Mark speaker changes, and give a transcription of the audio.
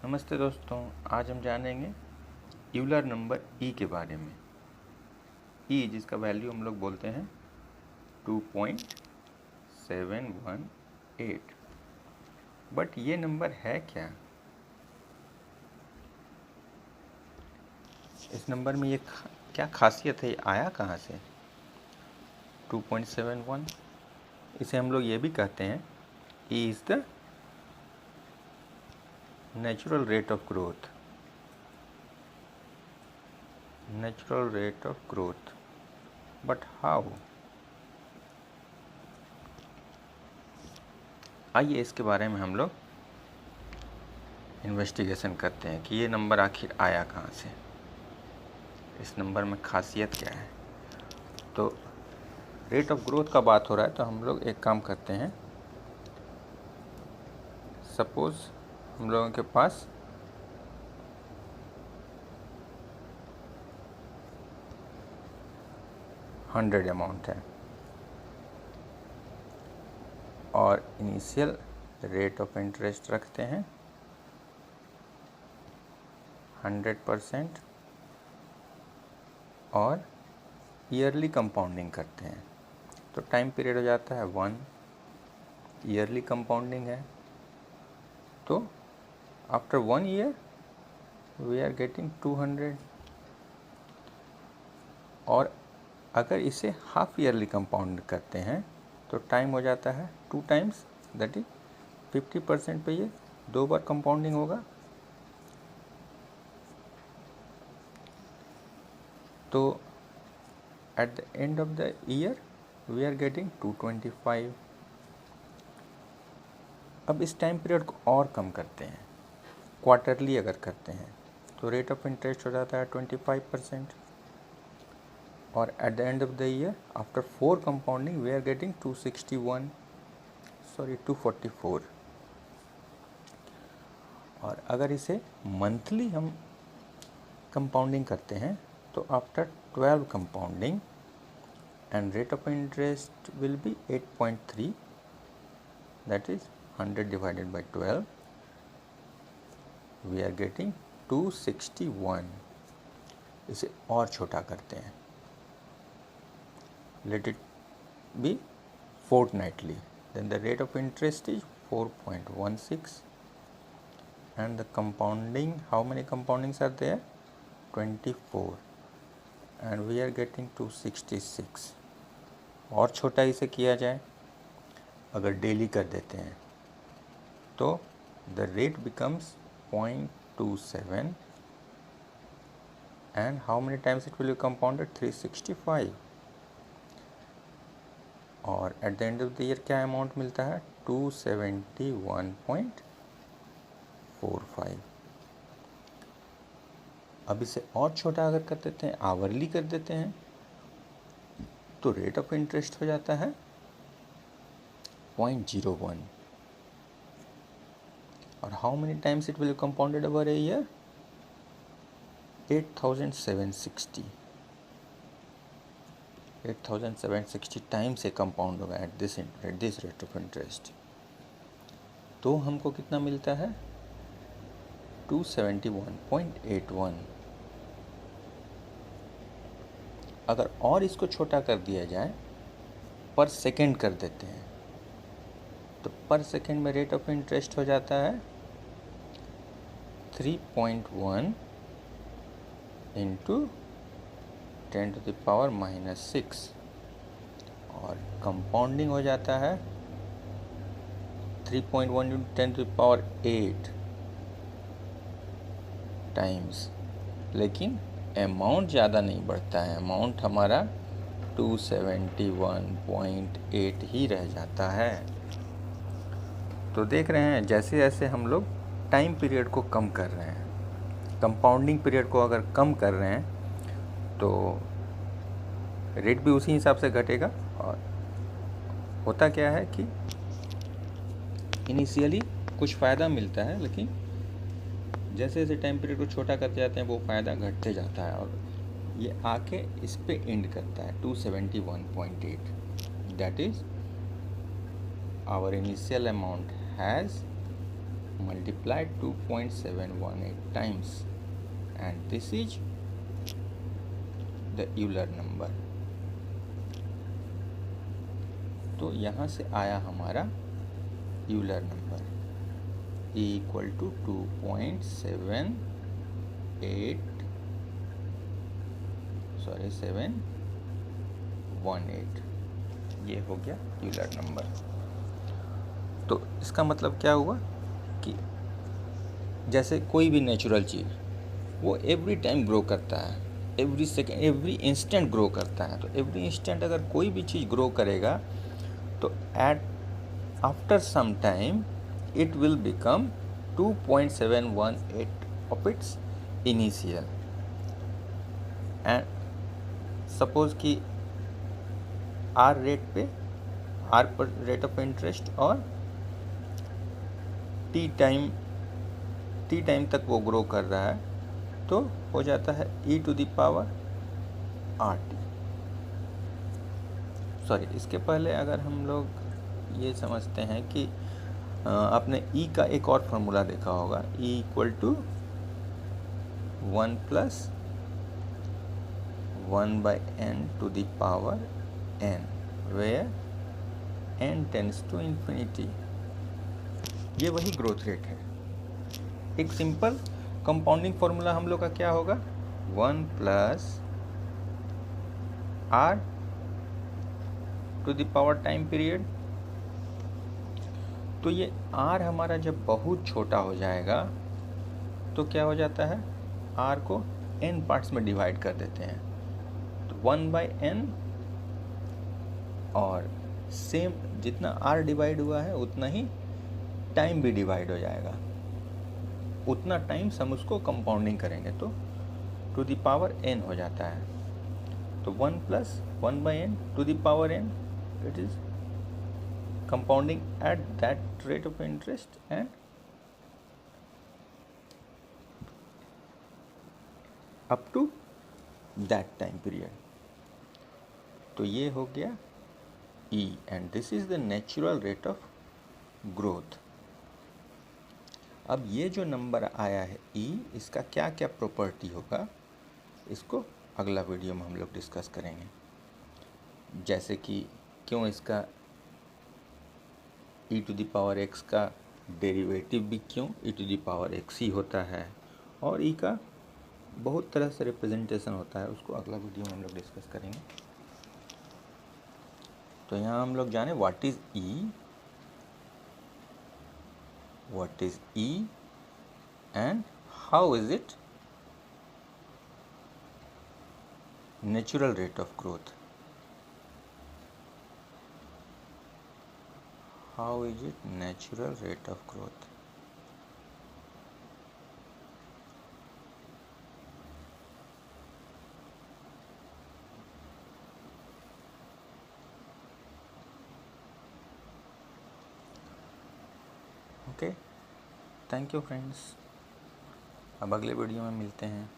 Speaker 1: नमस्ते दोस्तों, आज हम जानेंगे यूलर नंबर ई के बारे में। ई जिसका वैल्यू हम लोग बोलते हैं 2.718। बट ये नंबर है क्या? इस नंबर में क्या खासियत है? ये आया कहाँ से 2.71? इसे हम लोग ये भी कहते हैं e is the natural rate of growth. Natural rate of growth, but how? आइए इसके बारे में हम लोग इन्वेस्टिगेशन करते हैं कि ये नंबर आखिर आया कहाँ से, इस नंबर में खासियत क्या है। तो रेट ऑफ ग्रोथ का बात हो रहा है तो हम लोग एक काम करते हैं। सपोज़ हम लोगों के पास 100 अमाउंट है और इनिशियल रेट ऑफ इंटरेस्ट रखते हैं 100% और ईयरली कंपाउंडिंग करते हैं। तो टाइम पीरियड हो जाता है 1, ईयरली कंपाउंडिंग है तो after 1 year we are getting 200। और अगर इसे हाफ ईयरली कंपाउंड करते हैं तो टाइम हो जाता है 2 टाइम्स, दैट इज 50% पे ये 2 बार कंपाउंडिंग होगा। तो at the end of the year we are getting 225। अब इस टाइम पीरियड को और कम करते हैं, क्वार्टरली अगर करते हैं तो रेट ऑफ इंटरेस्ट हो जाता है 25%। और at the end of the year after 4 compounding we are getting 244। और अगर इसे मंथली हम कंपाउंडिंग करते हैं तो after 12 compounding and rate of interest will be 8.3, that is 100 divided by 12, we are getting 261। इसे और छोटा करते हैं, let it be fortnightly, then the rate of interest is 4.16 and the compounding, how many compoundings are there? 24 and we are getting 266। और छोटा इसे किया जाए, अगर डेली कर देते हैं तो the rate becomes 0.27 and how many times it will be compounded? 365। और at the end of the year क्या अमाउंट मिलता है? 271.45। अब इसे और छोटा अगर कर देते हैं, आवरली कर देते हैं, तो रेट ऑफ इंटरेस्ट हो जाता है 0.01। और how many times it will compounded over a year? 8760 time से कंपाउंड होगा at this rate of interest. तो हमको कितना मिलता है? 271.81। अगर और इसको छोटा कर दिया जाए, पर सेकेंड कर देते हैं, तो पर सेकेंड में रेट ऑफ इंटरेस्ट हो जाता है 3.1 इंटू 10⁻⁻6 और कंपाउंडिंग हो जाता है 3.1 इंटू 10⁸ टाइम्स। लेकिन अमाउंट ज़्यादा नहीं बढ़ता है, अमाउंट हमारा 271.8 ही रह जाता है। तो देख रहे हैं जैसे जैसे हम लोग टाइम पीरियड को कम कर रहे हैं, कंपाउंडिंग पीरियड को अगर कम कर रहे हैं तो रेट भी उसी हिसाब से घटेगा। और होता क्या है कि इनिशियली कुछ फ़ायदा मिलता है, लेकिन जैसे जैसे टाइम पीरियड को छोटा करते जाते हैं वो फ़ायदा घटते जाता है और ये आके इस पे एंड करता है 271.8। That is our initial amount has multiply 2.718 times, and this is the Euler number. तो यहाँ से आया हमारा Euler number E equal to 718, ये हो गया यूलर नंबर। तो इसका मतलब क्या हुआ कि जैसे कोई भी नेचुरल चीज़ वो एवरी टाइम ग्रो करता है, every second, every instant grow करता है। तो एवरी इंस्टेंट अगर कोई भी चीज़ ग्रो करेगा तो at after some time it will become 2.718 of its initial, and suppose कि R रेट पे, R पर रेट ऑफ इंटरेस्ट और T टाइम तक वो ग्रो कर रहा है, तो हो जाता है e to the power RT। Sorry, इसके पहले अगर हम लोग ये समझते हैं कि आपने E का एक और फार्मूला देखा होगा, E equal to 1 plus 1/n to the power n, where n tends to infinity. ये वही ग्रोथ रेट है। एक सिंपल कंपाउंडिंग फार्मूला हम लोग का क्या होगा, 1 plus r to the power time period. तो ये r हमारा जब बहुत छोटा हो जाएगा तो क्या हो जाता है, r को n पार्ट्स में डिवाइड कर देते हैं, तो 1/n, और सेम जितना r डिवाइड हुआ है उतना ही टाइम भी डिवाइड हो जाएगा, उतना टाइम हम उसको कंपाउंडिंग करेंगे तो टू द पावर n हो जाता है। तो 1 plus 1/n to the power n, it is compounding at that rate of interest and up to that time period. तो ये हो गया E, and this is the natural rate of growth. अब ये जो नंबर आया है E, इसका क्या क्या प्रॉपर्टी होगा, इसको अगला वीडियो में हम लोग डिस्कस करेंगे। जैसे कि क्यों इसका e to the power x का डेरिवेटिव भी क्यों e to the power x ही होता है, और e का बहुत तरह से रिप्रेजेंटेशन होता है, उसको अगला वीडियो में हम लोग डिस्कस करेंगे। तो यहाँ हम लोग जाने what is e and how is it natural rate of growth. How is it natural rate of growth? Okay, thank you friends। अब अगले वीडियो में मिलते हैं।